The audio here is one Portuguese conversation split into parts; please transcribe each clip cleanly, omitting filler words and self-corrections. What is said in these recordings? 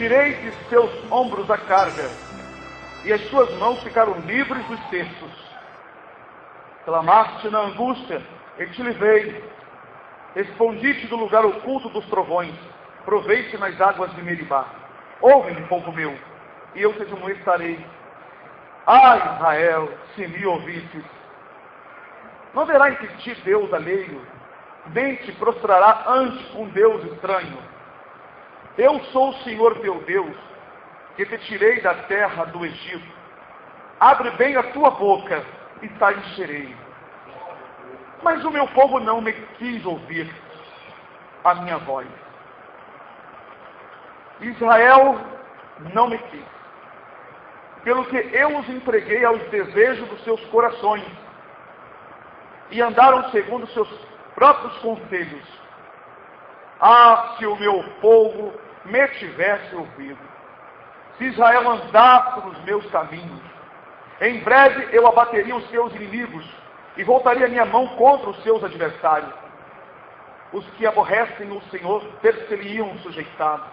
tirei de seus ombros a carga, e as suas mãos ficaram livres dos cestos. Clamaste na angústia, e te livrei. Respondi-te do lugar oculto dos trovões, provei-te nas águas de Meribá. Ouve-me, povo meu, e eu te admoestarei. Ah, Israel, se me ouvisses, não haverá entre ti Deus alheio, nem te prostrará ante um Deus estranho. Eu sou o Senhor teu Deus, que te tirei da terra do Egito. Abre bem a tua boca e te encherei. Mas o meu povo não me quis ouvir a minha voz. Israel não me quis, pelo que eu os entreguei aos desejos dos seus corações, e andaram segundo os seus próprios conselhos. Ah, se o meu povo me tivesse ouvido, se Israel andasse nos meus caminhos, em breve eu abateria os seus inimigos, e voltaria minha mão contra os seus adversários. Os que aborrecem o Senhor ter-se-lhe-iam sujeitado,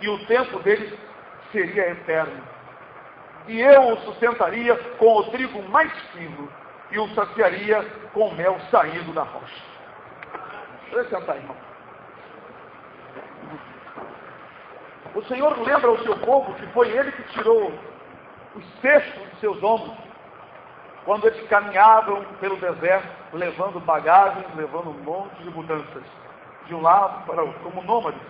e o tempo deles seria eterno. E eu o sustentaria com o trigo mais fino, e o saciaria com o mel saído da rocha. Deixa eu sentar, irmão. O Senhor lembra ao seu povo que foi Ele que tirou os cestos de seus ombros, quando eles caminhavam pelo deserto, levando bagagens, levando um monte de mudanças, de um lado para o outro, como nômades.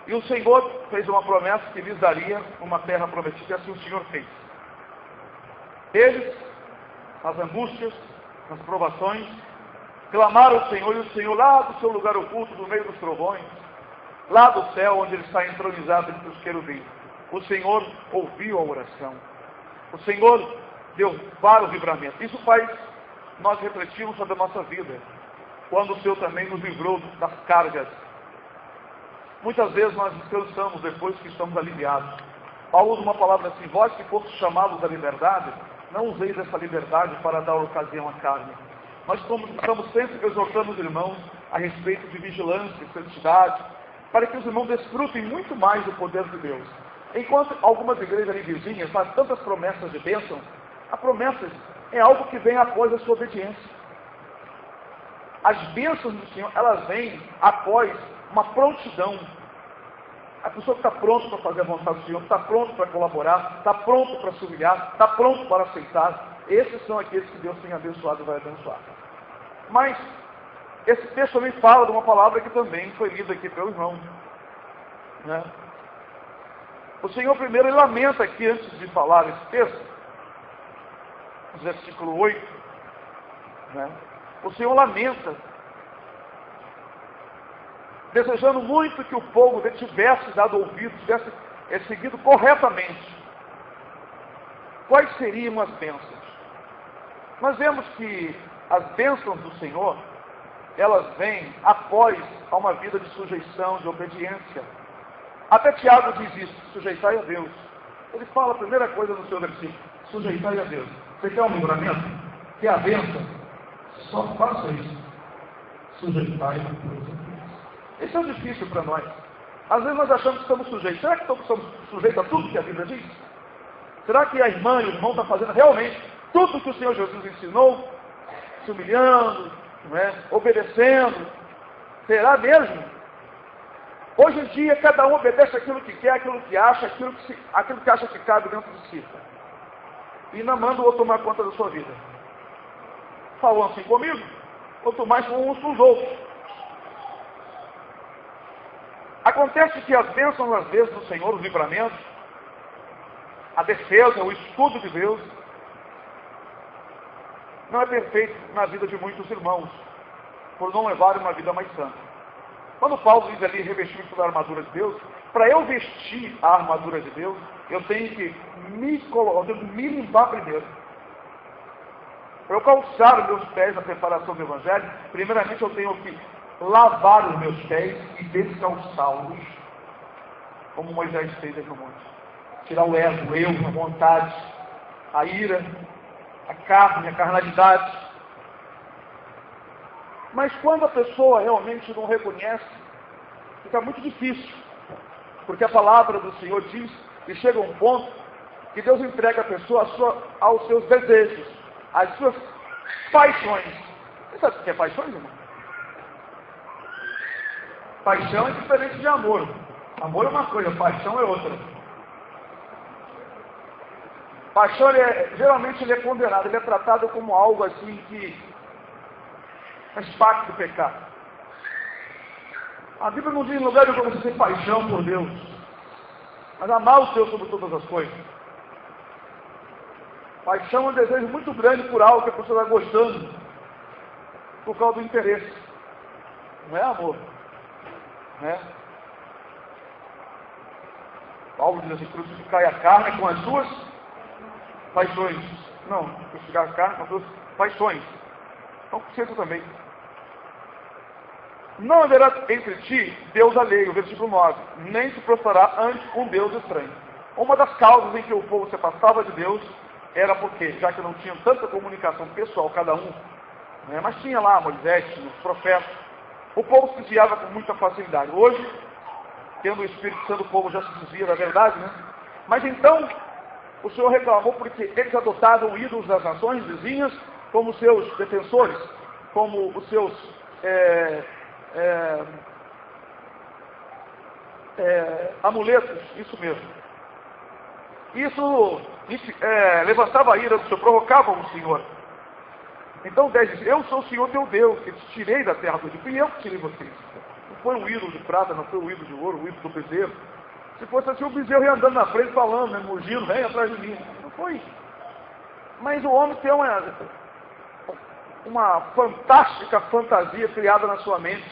E o Senhor fez uma promessa que lhes daria uma terra prometida, e assim o Senhor fez. Eles, nas angústias, nas provações, clamaram ao Senhor, e o Senhor, lá do seu lugar oculto, no meio dos trovões, lá do céu, onde Ele está entronizado entre os querubins, o Senhor ouviu a oração. O Senhor deu vários livramentos. Isso faz nós refletirmos sobre a nossa vida, quando o Senhor também nos livrou das cargas. Muitas vezes nós descansamos depois que estamos aliviados. Paulo usa uma palavra assim: vós que foste chamados à liberdade, não useis essa liberdade para dar ocasião à carne. Nós estamos sempre exortando os irmãos a respeito de vigilância e santidade, para que os irmãos desfrutem muito mais do poder de Deus. Enquanto algumas igrejas ali vizinhas fazem tantas promessas de bênção, a promessa é algo que vem após a sua obediência. As bênçãos do Senhor, elas vêm após uma prontidão. A pessoa que está pronto para fazer a vontade do Senhor, está pronto para colaborar, está pronto para se humilhar, está pronto para aceitar. Esses são aqueles que Deus tem abençoado e vai abençoar. Mas esse texto também fala de uma palavra que também foi lida aqui pelo irmão. O Senhor primeiro ele lamenta aqui, antes de falar esse texto, no versículo 8, o Senhor lamenta, desejando muito que o povo tivesse dado ouvido, tivesse seguido corretamente. Quais seriam as bênçãos? Nós vemos que as bênçãos do Senhor, elas vêm após uma vida de sujeição, de obediência. Até Tiago diz isso: sujeitai a Deus. Ele fala a primeira coisa no seu versículo: sujeitai a Deus. Você quer um livramento? Quer a bênção? Só faça isso. Sujeitai a Deus. Isso é difícil para nós. Às vezes nós achamos que estamos sujeitos. Será que estamos sujeitos a tudo que a Bíblia diz? Será que a irmã e o irmão estão fazendo realmente tudo que o Senhor Jesus ensinou? Se humilhando, obedecendo? Será mesmo? Hoje em dia, cada um obedece aquilo que quer, aquilo que acha, aquilo que acha que cabe dentro de si. E não manda o outro tomar conta da sua vida. Falou assim comigo, quanto mais com uns com os outros. Acontece que as bênçãos, às vezes, do Senhor, os livramentos, a defesa, o estudo de Deus, não é perfeito na vida de muitos irmãos, por não levarem uma vida mais santa. Quando Paulo diz ali, revestir-me da armadura de Deus, para eu vestir a armadura de Deus, eu tenho que me limpar primeiro. Para eu calçar os meus pés na preparação do Evangelho, primeiramente eu tenho que lavar os meus pés e descalçá-los, como Moisés fez aí no monte. Tirar o ego, o eu, a vontade, a ira, a carne, a carnalidade. Mas quando a pessoa realmente não reconhece fica muito difícil. Porque a palavra do Senhor diz que chega um ponto que Deus entrega a pessoa aos seus desejos, às suas paixões. Você sabe o que é paixões, irmão? Paixão é diferente de amor. Amor é uma coisa, paixão é outra. Paixão, geralmente ele é condenado, ele é tratado como algo assim que faz parte do pecado. A Bíblia não diz em lugar nenhum para você ter paixão por Deus, mas amar o Deus sobre todas as coisas. Paixão é um desejo muito grande por algo que a pessoa está gostando, por causa do interesse. Não é amor. Não é? Paulo diz assim, crucificai a carne com as suas paixões. Não, crucificar a carne com as suas paixões. Então, você também. Não haverá entre ti Deus alheio, versículo 9, nem se prostrará ante um Deus estranho. Uma das causas em que o povo se afastava de Deus era porque, já que não tinham tanta comunicação pessoal cada um, né, mas tinha lá Moisés, tinha os profetas, o povo se desviava com muita facilidade. Hoje, tendo o Espírito Santo, o povo já se desvia da verdade, né? Mas então, o Senhor reclamou porque eles adotavam ídolos das nações vizinhas como seus defensores, como os seus amuletos, isso mesmo. Isso levantava a ira do Senhor, provocava o Senhor. Então 10 diz, eu sou o Senhor teu Deus, que te tirei da terra do Egito, e eu que tirei vocês. Não foi um ídolo de prata, não foi um ídolo de ouro, um ídolo do bezerro. Se fosse assim, o bezerro ia andando na frente falando, né, mugindo, vem atrás de mim. Não foi. Mas o homem tem uma fantástica fantasia criada na sua mente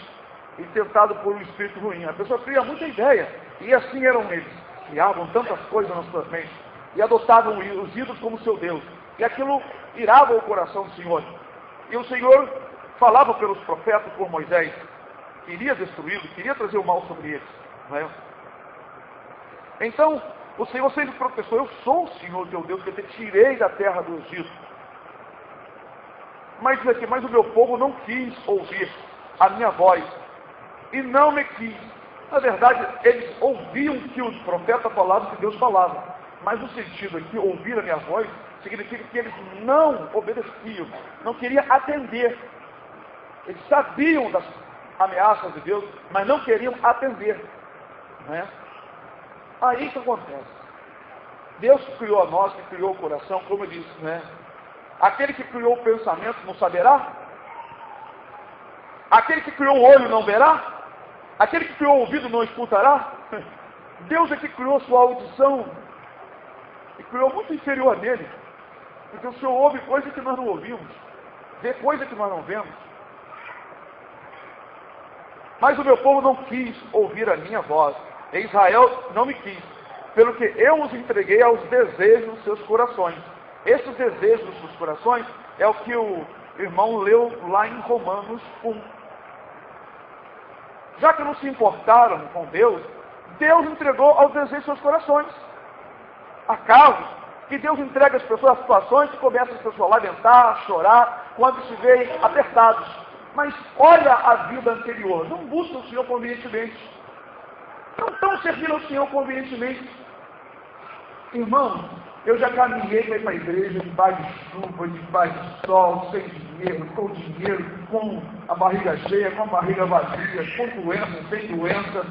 e tentado por um espírito ruim. A pessoa cria muita ideia, e assim eram eles. Criavam tantas coisas na sua mente e adotavam os ídolos como seu Deus. E aquilo irava o coração do Senhor. E o Senhor falava pelos profetas, por Moisés, queria destruí-lo, queria trazer o mal sobre eles. Não é? Então, o Senhor sempre professou, eu sou o Senhor teu Deus, que eu te tirei da terra do Egito. Mas diz aqui, mas o meu povo não quis ouvir a minha voz, e não me quis. Na verdade, eles ouviam que os profetas falavam, que Deus falava. Mas o sentido aqui, ouvir a minha voz, significa que eles não obedeciam, não queriam atender. Eles sabiam das ameaças de Deus, mas não queriam atender. Não é? Aí que acontece. Deus que criou a nós, que criou o coração, como eu disse, né? Aquele que criou o pensamento não saberá? Aquele que criou o olho não verá? Aquele que criou o ouvido não escutará? Deus é que criou sua audição e criou muito inferior nele. Porque o Senhor ouve coisa que nós não ouvimos, vê coisa que nós não vemos. Mas o meu povo não quis ouvir a minha voz, e Israel não me quis, pelo que eu os entreguei aos desejos dos seus corações. Esses desejos dos seus corações é o que o irmão leu lá em Romanos 1. Já que não se importaram com Deus, Deus entregou aos desejos dos seus corações. Acaso que Deus entrega as pessoas a situações que começam as pessoas a lamentar, a chorar, quando se veem apertados. Mas olha a vida anterior, não buscam o Senhor convenientemente. Não estão servindo ao Senhor convenientemente. Irmão, eu já caminhei para ir para a igreja debaixo de chuva, debaixo de sol, sem dinheiro, com dinheiro, com a barriga cheia, com a barriga vazia, com doença, sem doença.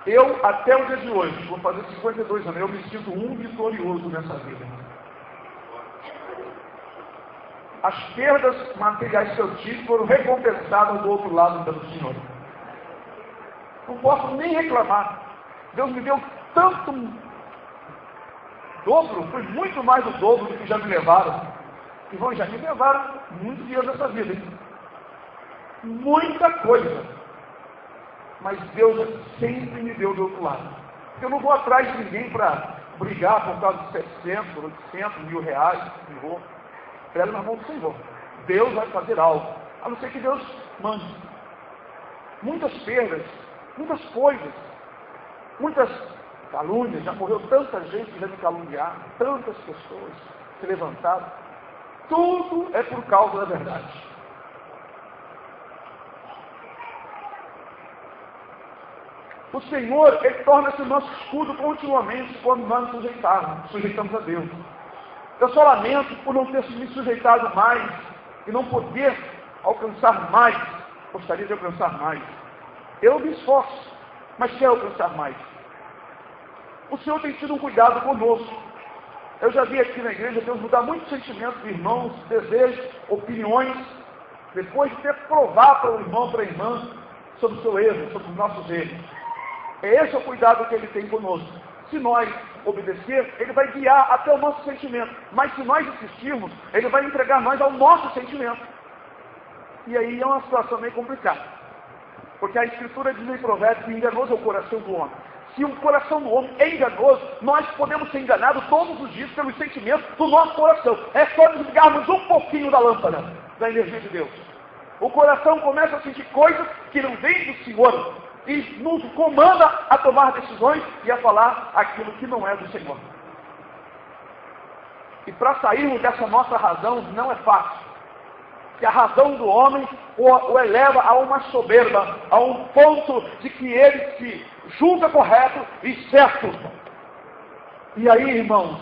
Eu, até o dia de hoje, vou fazer 52 anos, eu me sinto um vitorioso nessa vida. As perdas materiais que eu tive foram recompensadas do outro lado pelo Senhor. Não posso nem reclamar. Deus me deu tanto dobro, foi muito mais do dobro do que já me levaram. Irmãos, já me levaram muitos dias dessa vida, hein? Muita coisa. Mas Deus sempre me deu do outro lado. Eu não vou atrás de ninguém para brigar por causa de 700, 800, mil reais, não vou. Pega na mão do Senhor. Deus vai fazer algo. A não ser que Deus mande. Muitas perdas, muitas coisas, muitas calúnias. Já morreu tanta gente que já me caluniaram, tantas pessoas se levantaram. Tudo é por causa da verdade. O Senhor, Ele torna-se o nosso escudo continuamente quando nós nos sujeitamos a Deus. Eu só lamento por não ter me sujeitado mais e não poder alcançar mais. Gostaria de alcançar mais. Eu me esforço, mas quero alcançar mais. O Senhor tem tido um cuidado conosco. Eu já vi aqui na igreja Deus mudar muitos sentimentos de irmãos, desejos, opiniões, depois de ter provado para o irmão, para a irmã, sobre o seu erro, sobre os nossos erros. Esse é o cuidado que Ele tem conosco. Se nós obedecer, Ele vai guiar até o nosso sentimento. Mas se nós insistirmos, Ele vai entregar nós ao nosso sentimento. E aí é uma situação meio complicada. Porque a Escritura diz em Provérbios que enganoso é o coração do homem. Se o coração do homem é enganoso, nós podemos ser enganados todos os dias pelos sentimentos do nosso coração. É só desligarmos um pouquinho da lâmpada, da energia de Deus. O coração começa a sentir coisas que não vêm do Senhor e nos comanda a tomar decisões e a falar aquilo que não é do Senhor. E para sairmos dessa nossa razão não é fácil. Que a razão do homem o eleva a uma soberba, a um ponto de que ele se julga correto e certo. E aí, irmãos,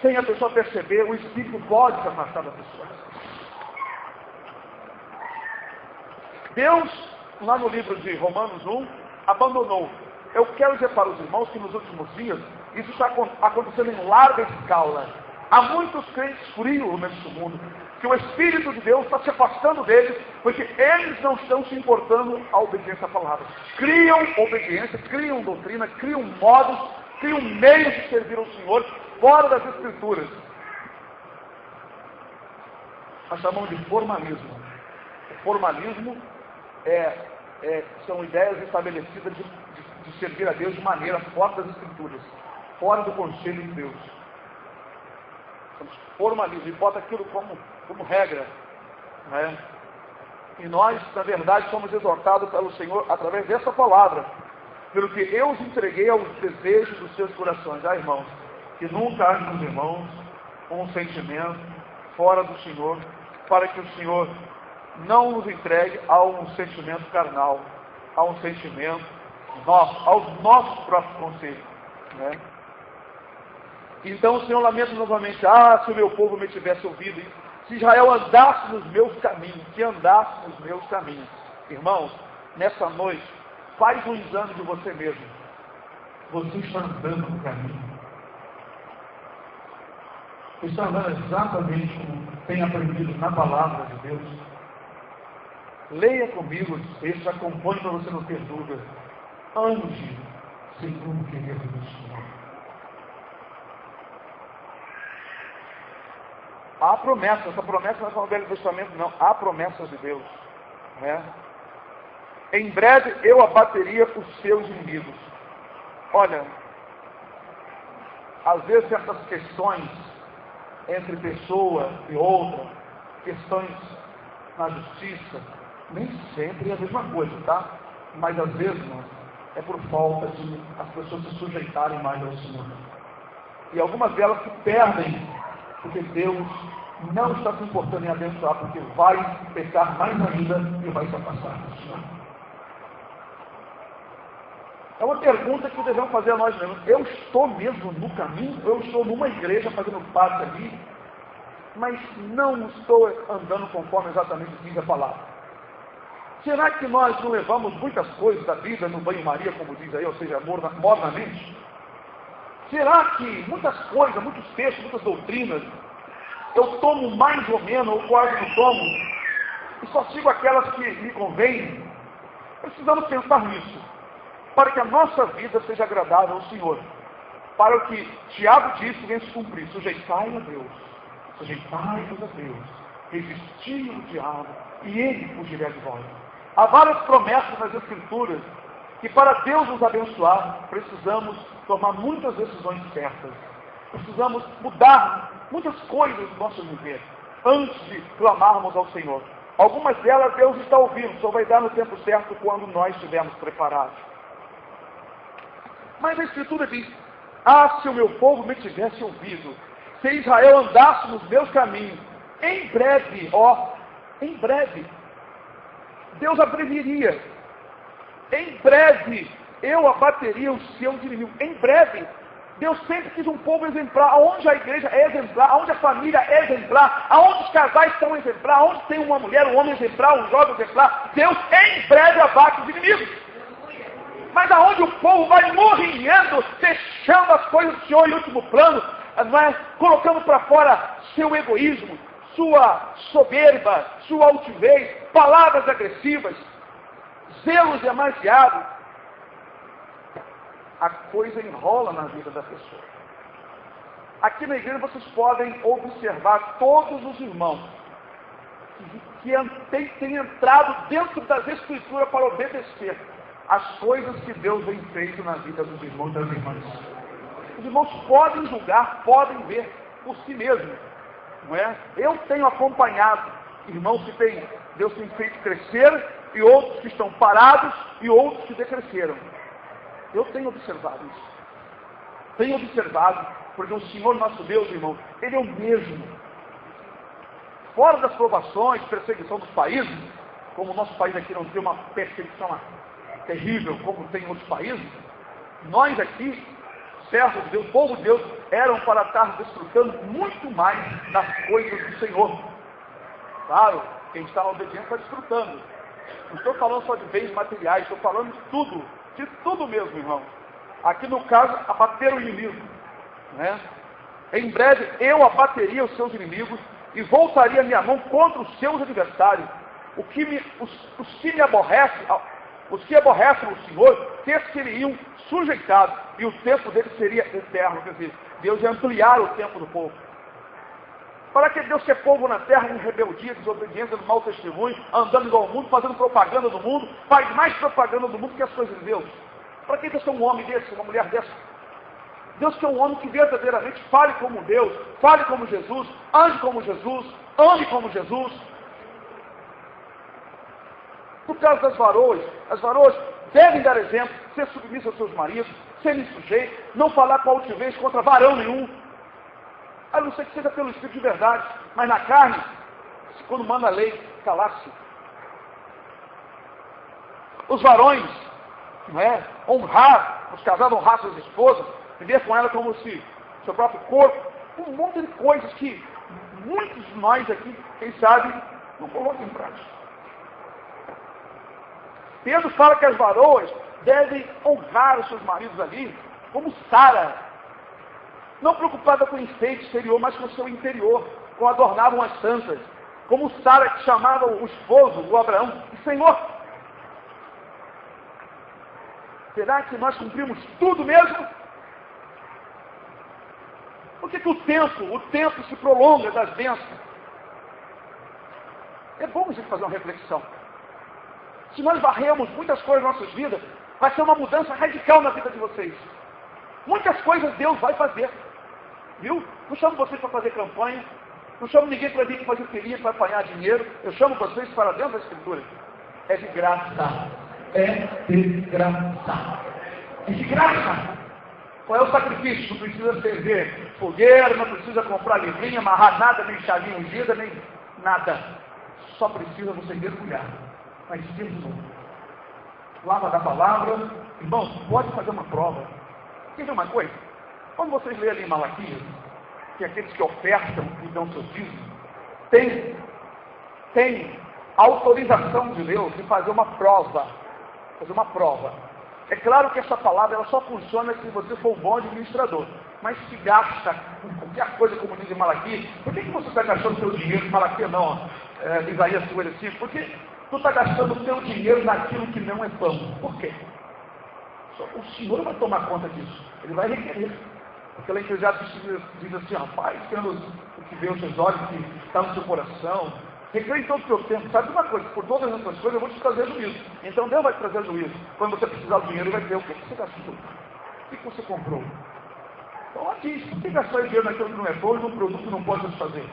sem a pessoa perceber, o Espírito pode se afastar da pessoa. Deus, lá no livro de Romanos 1, abandonou. Eu quero dizer para os irmãos que nos últimos dias, isso está acontecendo em larga escala. Há muitos crentes frios neste mundo, que o Espírito de Deus está se afastando deles, porque eles não estão se importando à obediência à palavra. Criam obediência, criam doutrina, criam modos, criam meios de servir ao Senhor, fora das Escrituras. Nós chamamos de formalismo. O formalismo são ideias estabelecidas de servir a Deus de maneira fora das Escrituras, fora do conselho de Deus. Formalismo, e bota aquilo como regra. Né? E nós, na verdade, somos exortados pelo Senhor através dessa palavra, pelo que eu os entreguei aos desejos dos seus corações. Irmãos, que nunca haja nos irmãos um sentimento fora do Senhor, para que o Senhor não nos entregue a um sentimento carnal, a um sentimento nosso, aos nossos próprios conselhos. Né? Então o Senhor lamenta novamente, se o meu povo me tivesse ouvido, se Israel andasse nos meus caminhos, que andasse nos meus caminhos. Irmãos, nessa noite, faz um exame de você mesmo. Você está andando no caminho? Você está andando exatamente como tem aprendido na palavra de Deus? Leia comigo os textos, acompanhe para você não ter dúvida. Ande segundo o querer do Senhor. Há promessa, essa promessa não é só no Velho Testamento, não. Há promessas de Deus. Né? Em breve eu abateria os seus inimigos. Olha, às vezes essas questões entre pessoa e outra, questões na justiça, nem sempre é a mesma coisa, tá? Mas às vezes, é por falta de as pessoas se sujeitarem mais ao Senhor. E algumas delas se perdem, porque Deus não está se importando em abençoar, porque vai pecar mais ainda e vai se afastar do Senhor. É uma pergunta que devemos fazer a nós mesmos. Eu estou mesmo no caminho? Eu estou numa igreja fazendo parte ali, mas não estou andando conforme exatamente diz a palavra. Será que nós não levamos muitas coisas da Bíblia no banho-maria, como diz aí, ou seja, mornamente? Será que muitas coisas, muitos textos, muitas doutrinas, eu tomo mais ou menos, ou quase não tomo, e só sigo aquelas que me convêm? Precisamos pensar nisso, para que a nossa vida seja agradável ao Senhor. Para o que Tiago disse, vem se cumprir: sujeitai a Deus, sujeitai-vos a Deus, resistir o diabo, e ele fugirá de vós. Há várias promessas nas Escrituras, que para Deus nos abençoar, precisamos tomar muitas decisões certas. Precisamos mudar muitas coisas do nosso viver, antes de clamarmos ao Senhor. Algumas delas Deus está ouvindo, só vai dar no tempo certo quando nós estivermos preparados. Mas a Escritura diz: se o meu povo me tivesse ouvido, se Israel andasse nos meus caminhos, em breve, em breve, Deus abriria. Em breve, eu abateria os seus inimigos. Em breve, Deus sempre quis um povo exemplar. Aonde a igreja é exemplar, aonde a família é exemplar, aonde os casais são exemplar, aonde tem uma mulher, um homem exemplar, um jovem exemplar, Deus em breve abate os inimigos. Mas aonde o povo vai morrendo, deixando as coisas do Senhor em último plano, não é? Colocando para fora seu egoísmo, sua soberba, sua altivez, palavras agressivas, zelos demasiados, a coisa enrola na vida da pessoa. Aqui na igreja vocês podem observar todos os irmãos que têm entrado dentro das escrituras para obedecer as coisas que Deus vem feito na vida dos irmãos e das irmãs. Os irmãos podem julgar, podem ver por si mesmos, não é? Eu tenho acompanhado irmãos que Deus tem feito crescer, e outros que estão parados, e outros que decresceram. Eu tenho observado isso. Tenho observado, porque o Senhor nosso Deus, irmão, Ele é o mesmo. Fora das provações, perseguição dos países, como o nosso país aqui não tem uma perseguição terrível como tem em outros países, nós aqui, servos de Deus, povo de Deus, eram para estar desfrutando muito mais das coisas do Senhor. Claro, quem está na obediência está desfrutando. Não estou falando só de bens materiais, estou falando de tudo mesmo, irmão. Aqui no caso, abater o inimigo, né? Em breve eu abateria os seus inimigos e voltaria minha mão contra os seus adversários. Os que aborrecem o Senhor, seriam sujeitados, e o tempo deles seria eterno. Quer dizer, Deus ia ampliar o tempo do povo. Para que Deus quer povo na terra em rebeldia, desobediência, no mau testemunho, andando igual ao mundo, fazendo propaganda do mundo, faz mais propaganda do mundo que as coisas de Deus? Para que Deus quer um homem desse, uma mulher dessa? Deus quer um homem que verdadeiramente fale como Deus, fale como Jesus, ande como Jesus, ame como Jesus. No caso das varoas, as varoas devem dar exemplo, ser submissas aos seus maridos, serem sujeitos, não falar com altivez contra varão nenhum, a não ser que seja pelo Espírito de verdade, mas na carne, quando manda a lei, calar-se. Os varões, não é? Honrar, os casados honrar suas esposas, viver com ela como se seu próprio corpo, um monte de coisas que muitos de nós aqui, quem sabe, não colocam em prática. Pedro fala que as varoas devem honrar os seus maridos ali, como Sara, não preocupada com o enfeite exterior, mas com o seu interior, como adornavam as santas, como Sara que chamava o esposo, o Abraão, de Senhor. Será que nós cumprimos tudo mesmo? Por que o tempo se prolonga das bênçãos? É bom a gente fazer uma reflexão. Se nós varremos muitas coisas nas nossas vidas, vai ser uma mudança radical na vida de vocês. Muitas coisas Deus vai fazer. Viu? Não chamo vocês para fazer campanha, não chamo ninguém para vir fazer feliz, para apanhar dinheiro. Eu chamo vocês para dentro da Escritura. É de graça. É de graça. É de graça. Qual é o sacrifício? Não precisa acender fogueira, não precisa comprar livrinha, amarrar nada, nem chavinha ungida, nem nada. Só precisa você mergulhar. Mas Deus, lava da palavra. Irmãos, pode fazer uma prova. Quer ver uma coisa? Quando vocês lerem em Malaquias, que aqueles que ofertam e dão seus dízimos, tem autorização de Deus de fazer uma prova. Fazer uma prova. É claro que essa palavra ela só funciona se você for um bom administrador. Mas se gasta com qualquer coisa, como diz em Malaquias, por que você está gastando seu dinheiro em Malaquias não? Isaías 55, porque tu está gastando o seu dinheiro naquilo que não é pão. Por quê? O Senhor vai tomar conta disso. Ele vai requerer. Porque lá em Eclesiastes diz assim, rapaz, tendo o que vê os seus olhos, o que está no seu coração, requer em todo o seu tempo. Sabe uma coisa? Por todas essas coisas eu vou te trazer juízo. Então Deus vai te trazer juízo. Quando você precisar do dinheiro, Ele vai dizer, o que você gastou? O que você comprou? Então ela diz, por que gastar dinheiro naquilo que não é bom e num produto que não pode satisfazer?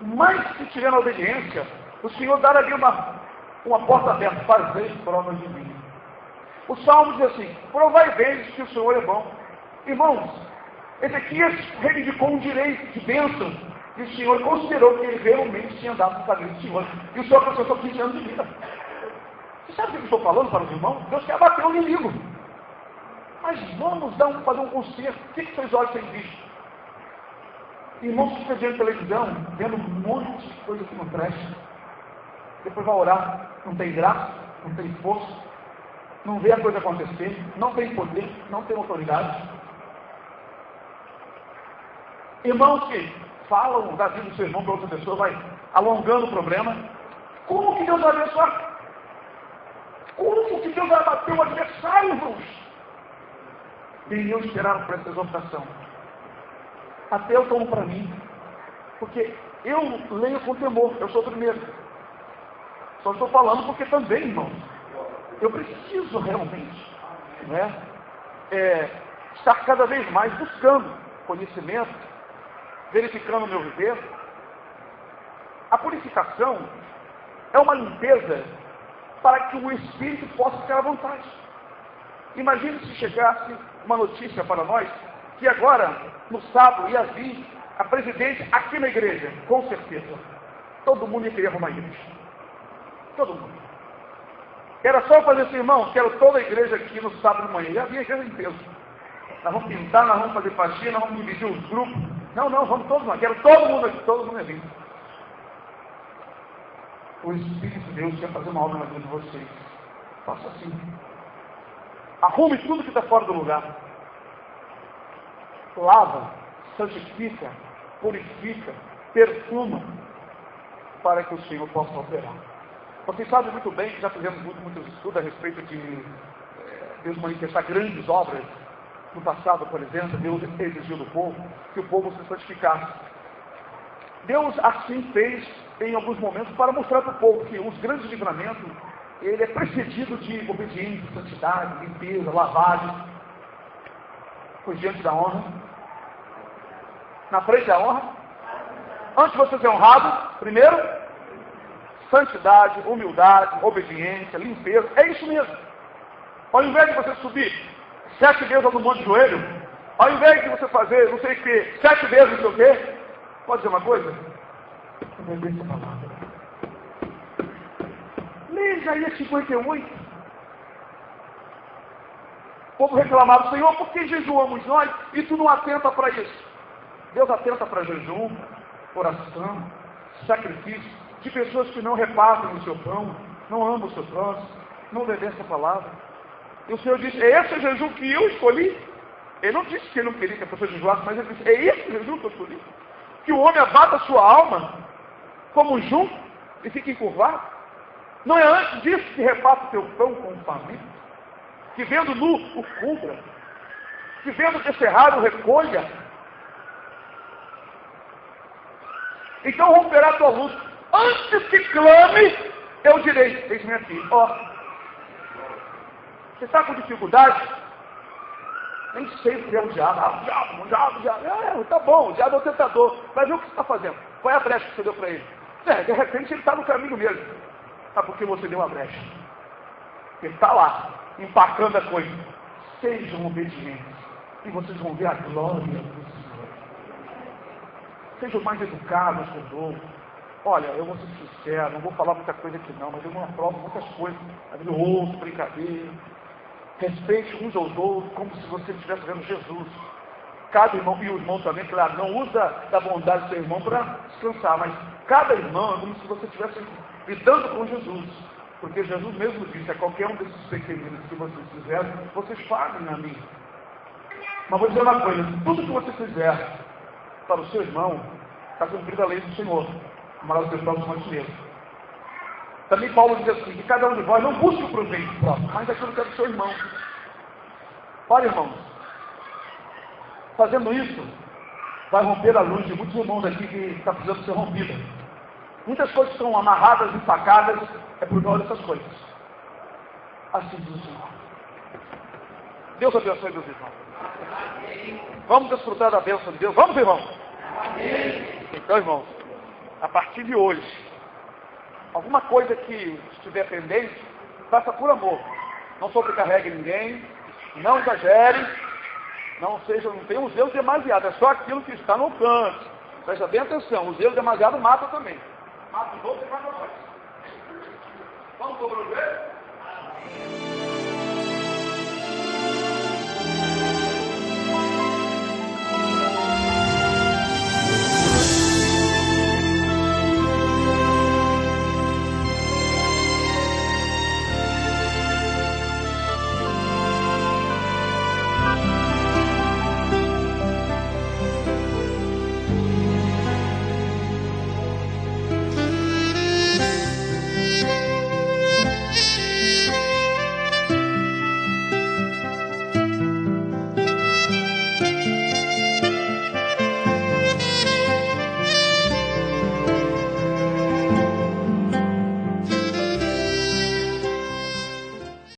Mas se tiver na obediência, o Senhor dá ali uma porta aberta, fazer provas de mim. O Salmo diz assim, provai bem que o Senhor é bom. Irmãos, Ezequias reivindicou um direito de bênção, e o Senhor considerou que ele realmente tinha dado o caminho do Senhor. E o Senhor acrescentou 15 anos de vida. Você sabe o que eu estou falando para os irmãos? Deus quer abater o inimigo. Mas vamos fazer um concerto. O que seus olhos têm visto? Irmãos que ficam vendo televisão, vendo um monte de coisa que não presta. Depois vai orar, não tem graça, não tem força, não vê a coisa acontecer, não tem poder, não tem autoridade. Irmãos que falam da vida do seu irmão para outra pessoa, vai alongando o problema. Como que Deus vai abençoar? Como que Deus vai bater o adversário, irmãos? Nem eu esperaram por essa exortação. Até eu tomo para mim. Porque eu leio com temor, eu sou o primeiro. Só estou falando porque também, irmãos, eu preciso realmente, estar cada vez mais buscando conhecimento, verificando o meu viver. A purificação é uma limpeza para que o Espírito possa ficar à vontade. Imagine se chegasse uma notícia para nós, que agora, no sábado, ia vir a presidente aqui na igreja, com certeza. Todo mundo ia querer arrumar a igreja. Todo mundo. Era só fazer assim, irmão, quero toda a igreja aqui no sábado de manhã. Já havia igreja em peso. Nós vamos pintar, nós vamos fazer faxina, nós vamos dividir os grupos. Não, vamos todos lá. Quero todo mundo aqui, todo mundo ali. O Espírito de Deus quer fazer uma obra na vida de vocês. Faça assim. Arrume tudo que está fora do lugar. Lava, santifica, purifica, perfuma, para que o Senhor possa operar. Vocês sabem muito bem que já fizemos muitos estudos a respeito de Deus manifestar grandes obras. No passado, por exemplo, Deus exigiu do povo que o povo se santificasse. Deus assim fez em alguns momentos para mostrar para o povo que os grandes livramentos, ele é precedido de obediência, santidade, limpeza, lavagem. Foi diante da honra. Na frente da honra. Antes de você ser honrado, primeiro, santidade, humildade, obediência, limpeza. É isso mesmo. Ao invés de você subir 7 vezes no monte de joelho, ao invés de você fazer, não sei o que, 7 vezes não sei o quê, pode dizer uma coisa? Obedeça a palavra. Leia Isaías 58. O povo reclamava, Senhor, por que jejuamos nós e tu não atenta para isso? Deus atenta para jejum, oração, sacrifício, de pessoas que não repartem o seu pão, não amam o seu próximo, não obedecem a palavra. E o Senhor disse, é esse jejum que eu escolhi? Ele não disse que ele não queria que a pessoa jejuasse, mas ele disse, é esse jejum que eu escolhi? Que o homem abata a sua alma, como um junco, e fique encurvado? Não é antes disso que reparta o teu pão com o faminto? Que vendo nu o cubra? Que vendo descerrado o recolha? Então romperá a tua luz. Antes que clame, eu direi, eis-me aqui. Você está com dificuldade? Nem sempre é o diabo. O diabo. Tá bom, o diabo é o tentador. Mas o que você está fazendo? Qual é a brecha que você deu para ele? De repente ele está no caminho mesmo. Sabe por que você deu uma brecha? Ele está lá, empacando a coisa. Sejam obedientes. E vocês vão ver a glória do Senhor. Sejam mais educados com os outros. Olha, eu vou ser sincero, não vou falar muita coisa aqui não, mas eu não aprovo muitas coisas. Eu ouço, brincadeira. Respeite uns aos outros, como se você estivesse vendo Jesus. Cada irmão, e o irmão também, claro, não usa da bondade do seu irmão para descansar, mas cada irmão é como se você estivesse lidando com Jesus. Porque Jesus mesmo disse, a qualquer um desses pequeninos que vocês fizerem, vocês fazem a mim. Mas vou dizer uma coisa, tudo que você fizer para o seu irmão, está cumprida a lei do Senhor. Amarás o teu próximo a ti mesmo. Também Paulo diz assim, que cada um de vós não busque o proveito próprio, mas aquilo que é do seu irmão. Olha, irmãos, fazendo isso, vai romper a luz de muitos irmãos aqui que está precisando ser rompida. Muitas coisas são amarradas, empacadas, é por causa dessas coisas. Assim diz o Senhor. Deus abençoe meus irmãos. Vamos desfrutar da bênção de Deus. Vamos, irmãos? Então, irmãos, a partir de hoje, alguma coisa que estiver pendente, faça por amor. Não sobrecarregue ninguém, não exagere, não tenha um zelo demasiado, é só aquilo que está no alcance. Presta bem atenção, o zelo demasiado mata também. Mata os outros e mata nós. Vamos sobre o joelho? Tchau.